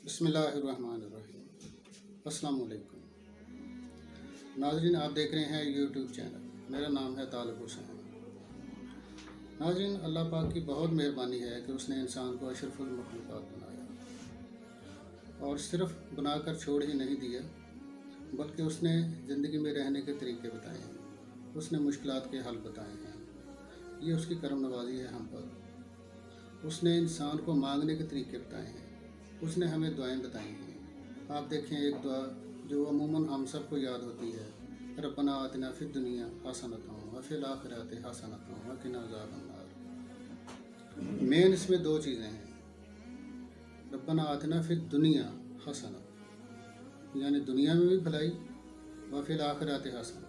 बिस्मिल्लाहिर्रहमानिर्रहीम। अस्सलाम वालेकुम नाज़रीन, आप देख रहे हैं यूट्यूब चैनल। मेरा नाम है तालिब हुसैन। नाज़रीन, अल्लाह पाक की बहुत मेहरबानी है कि उसने इंसान को अशरफुल मखलूक़ात बनाया और सिर्फ बनाकर छोड़ ही नहीं दिया, बल्कि उसने ज़िंदगी में रहने के तरीके बताए हैं, उसने मुश्किलात के हल बताए हैं। ये उसकी करम नवाज़ी है हम पर। उसने इंसान को मांगने के तरीके बताए हैं, उसने हमें दुआएं बताई हैं। आप देखें, एक दुआ जो अमूमन हम सबको याद होती है, रब्बना आतिना फिद दुनिया हसनतन व फिल आखिरति हसनतन व किना अज़ाबन्नार। मेन इसमें दो चीज़ें हैं, रब्बना आतिना फिद दुनिया हसनत, यानी दुनिया में भी भलाई, व फिल आखिरति हसनत,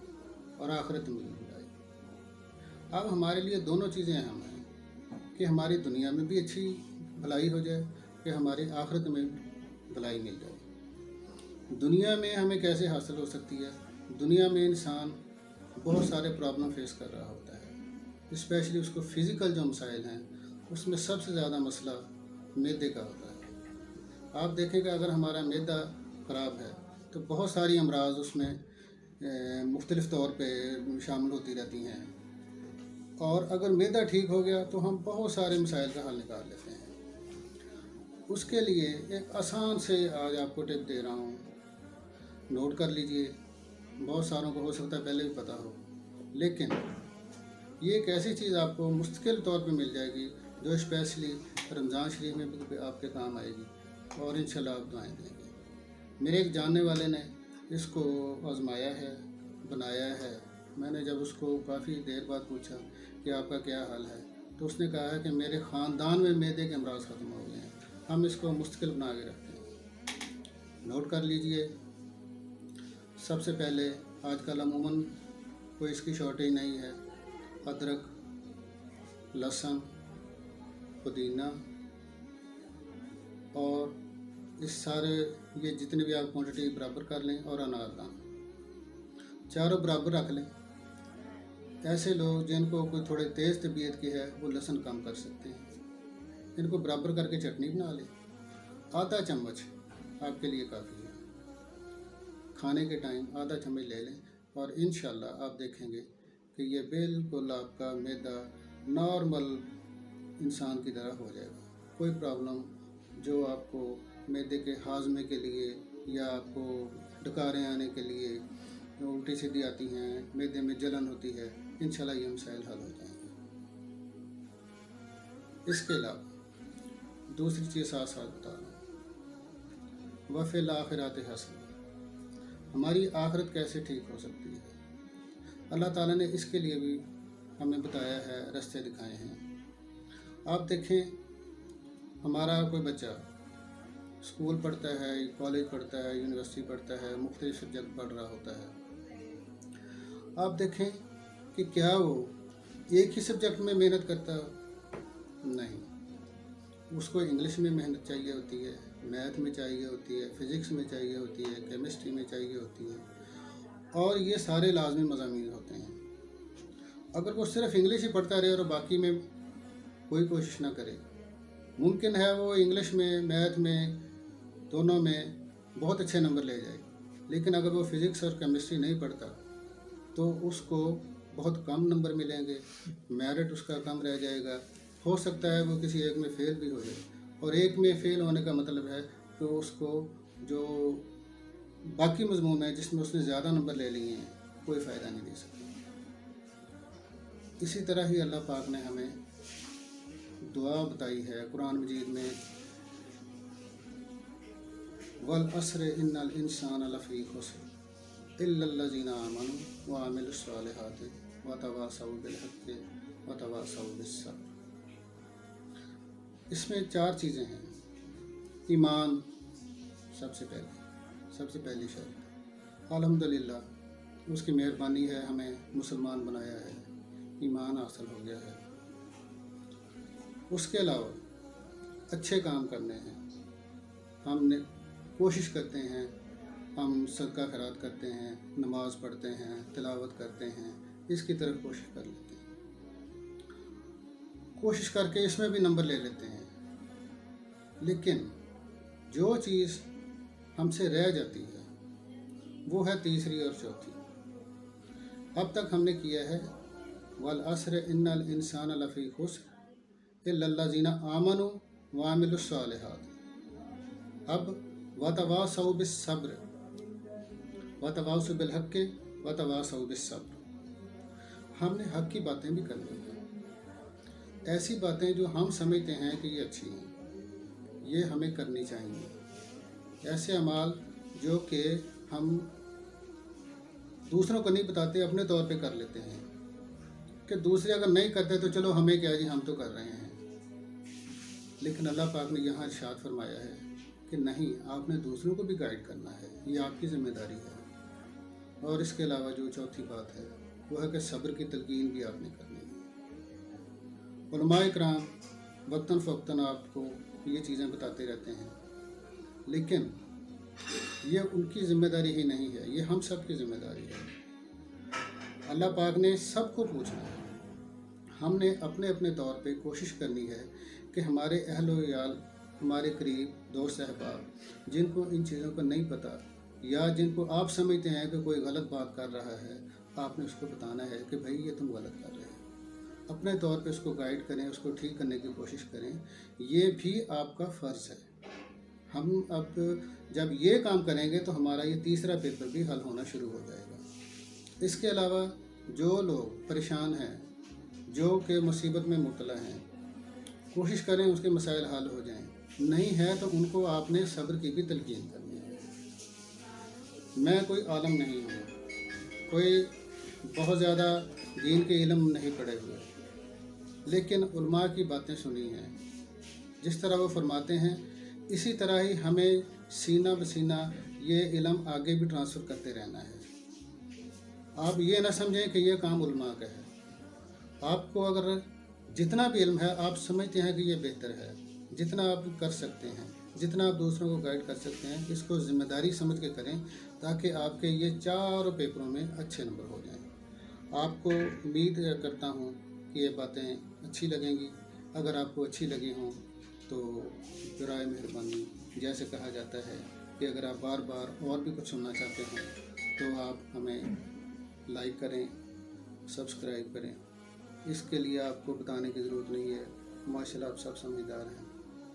और आखिरत में भी भलाई। अब हमारे लिए दोनों चीज़ें अहम हैं कि हमारी दुनिया में भी अच्छी भलाई हो जाए, कि हमारी आखिरत में भलाई मिल जाए। दुनिया में हमें कैसे हासिल हो सकती है? दुनिया में इंसान बहुत सारे प्रॉब्लम फेस कर रहा होता है, स्पेशली उसको फ़िज़िकल जो मसाइल हैं, उसमें सबसे ज़्यादा मसला मैदे का होता है। आप देखें कि अगर हमारा मैदा ख़राब है तो बहुत सारी अमराज उसमें मुख्तलिफ़ तौर पे शामिल होती रहती हैं, और अगर मैदा ठीक हो गया तो हम बहुत सारे मसाइल का हल निकाल लेते हैं। उसके लिए एक आसान से आज आपको टिप दे रहा हूँ, नोट कर लीजिए। बहुत सारों को हो सकता है पहले भी पता हो, लेकिन ये एक ऐसी चीज़ आपको मुस्तकिल तौर पे मिल जाएगी जो स्पेशली रमज़ान शरीफ में भी आपके काम आएगी, और इंशाल्लाह आप दुआएं देंगे। मेरे एक जानने वाले ने इसको आजमाया है, बनाया है। मैंने जब उसको काफ़ी देर बाद पूछा कि आपका क्या हाल है, तो उसने कहा है कि मेरे ख़ानदान में मैदे के अमराज ख़त्म हो गए हैं, हम इसको मुश्किल बना के रखते हैं। नोट कर लीजिए। सबसे पहले, आजकल अमूमन कोई इसकी शॉर्टेज नहीं है, अदरक, लहसुन, पुदीना, और इस सारे ये जितने भी आप क्वांटिटी बराबर कर लें, और अनारदाना चारों बराबर रख लें। ऐसे लोग जिनको कोई थोड़े तेज़ तबीयत की है वो लहसुन कम कर सकते हैं, इनको बराबर करके चटनी बना लें। आधा चम्मच आपके लिए काफ़ी है। खाने के टाइम आधा चम्मच ले लें, और इंशाल्लाह आप देखेंगे कि ये बिल्कुल आपका मैदा नॉर्मल इंसान की तरह हो जाएगा। कोई प्रॉब्लम जो आपको मैदे के हाजमे के लिए, या आपको डकारें आने के लिए, उल्टी सीधी आती हैं, मैदे में जलन होती है, इंशाल्लाह ये मसाइल हल हो जाएंगे। इसके अलावा दूसरी चीज़ साथ साथ बता रहा हूँ, वफ़िल आखिरात हसन, हमारी आखिरत कैसे ठीक हो सकती है। अल्लाह ताला ने इसके लिए भी हमें बताया है, रास्ते दिखाए हैं। आप देखें, हमारा कोई बच्चा स्कूल पढ़ता है, कॉलेज पढ़ता है, यूनिवर्सिटी पढ़ता है, मुख्तलिफ सब्जेक्ट पढ़ रहा होता है। आप देखें कि क्या वो एक ही सब्जेक्ट में मेहनत करता? नहीं, उसको इंग्लिश में मेहनत चाहिए होती है, मैथ में चाहिए होती है, फ़िज़िक्स में चाहिए होती है, केमिस्ट्री में चाहिए होती है, और ये सारे लाजमी मज़ामीन होते हैं। अगर वो सिर्फ इंग्लिश ही पढ़ता रहे और बाकी में कोई कोशिश ना करे, मुमकिन है वो इंग्लिश में, मैथ में, दोनों में बहुत अच्छे नंबर ले जाए, लेकिन अगर वो फ़िज़िक्स और केमिस्ट्री नहीं पढ़ता तो उसको बहुत कम नंबर मिलेंगे, मेरिट उसका कम रह जाएगा। हो सकता है वो किसी एक में फ़ेल भी हो जाए, और एक में फ़ेल होने का मतलब है कि उसको जो बाकी मज़मून है जिसमें उसने ज़्यादा नंबर ले लिए हैं, कोई फ़ायदा नहीं दे सकता। इसी तरह ही अल्लाह पाक ने हमें दुआ बताई है कुरान मजीद में, वल अस्र इन्नल इंसान लफ़ी खुस्र इल्लल्लज़ीना आमनू व अमिलुस सालिहाति व तवासौ बिल हक़्क़ि व तवासौ बिस सब्र। इसमें चार चीज़ें हैं। ईमान सबसे पहली शर्त। अल्हम्दुलिल्लाह, उसकी मेहरबानी है, हमें मुसलमान बनाया है, ईमान हासिल हो गया है। उसके अलावा अच्छे काम करने हैं, हमने कोशिश करते हैं, हम सदका खैरात करते हैं, नमाज़ पढ़ते हैं, तिलावत करते हैं, इसकी तरफ कोशिश कर लेते हैं। कोशिश करके इसमें भी नंबर ले लेते हैं, लेकिन जो चीज़ हमसे रह जाती है वो है तीसरी और चौथी। अब तक हमने किया है वल अस्र इन्नल इंसान लफ़ी खुस्र इल्लल्लज़ीना आमनु व अमिलुस सालिहात। अब वतवासौ बिस्सब्र वतवासौ बिल हक़्क़ि वतवासौ बिस्सब्र। हमने हक़ की बातें भी करनी हैं, ऐसी बातें जो हम समझते हैं कि ये अच्छी हैं, ये हमें करनी चाहिए। ऐसे अमाल जो कि हम दूसरों को नहीं बताते, अपने तौर पे कर लेते हैं कि दूसरे अगर नहीं करते तो चलो हमें क्या जी, हम तो कर रहे हैं। लेकिन अल्लाह पाक ने यहाँ इरशाद फरमाया है कि नहीं, आपने दूसरों को भी गाइड करना है, ये आपकी ज़िम्मेदारी है। और इसके अलावा जो चौथी बात है वो है कि सब्र की तलकीन भी आपने करनी है। उलमाए किराम वक्तन फ़वक्तन आपको ये चीज़ें बताते रहते हैं, लेकिन ये उनकी ज़िम्मेदारी ही नहीं है, ये हम सब की ज़िम्मेदारी है। अल्लाह पाक ने सबको पूछना है। हमने अपने अपने तौर पे कोशिश करनी है कि हमारे अहलो याल, हमारे करीब दोस्त अहबाब जिनको इन चीज़ों का नहीं पता या जिनको आप समझते हैं कि कोई गलत बात कर रहा है, आपने उसको बताना है कि भाई ये तुम गलत कर रहे हो। अपने तौर पे उसको गाइड करें, उसको ठीक करने की कोशिश करें, ये भी आपका फ़र्ज़ है। हम अब जब ये काम करेंगे तो हमारा ये तीसरा पेपर भी हल होना शुरू हो जाएगा। इसके अलावा जो लोग परेशान हैं, जो कि मुसीबत में मुब्तला हैं, कोशिश करें उसके मसाइल हल हो जाएं। नहीं है तो उनको आपने सब्र की भी तलकीन करनी है। मैं कोई आलम नहीं हूँ, कोई बहुत ज़्यादा दीन के इल्म नहीं पढ़े हुए, लेकिन उलमा की बातें सुनी हैं। जिस तरह वो फरमाते हैं इसी तरह ही हमें सीना बसीना ये इल्म आगे भी ट्रांसफ़र करते रहना है। आप ये ना समझें कि ये काम उलमा का है। आपको अगर जितना भी इल्म है, आप समझते हैं कि ये बेहतर है, जितना आप कर सकते हैं, जितना आप दूसरों को गाइड कर सकते हैं, इसको ज़िम्मेदारी समझ के करें ताकि आपके ये चारों पेपरों में अच्छे नंबर हो जाएं। आपको उम्मीद करता हूँ कि ये बातें अच्छी लगेंगी। अगर आपको अच्छी लगी हों तो बराए मेहरबानी, जैसे कहा जाता है कि अगर आप बार बार और भी कुछ सुनना चाहते हैं तो आप हमें लाइक करें, सब्सक्राइब करें। इसके लिए आपको बताने की ज़रूरत नहीं है, माशाल्लाह आप सब समझदार हैं।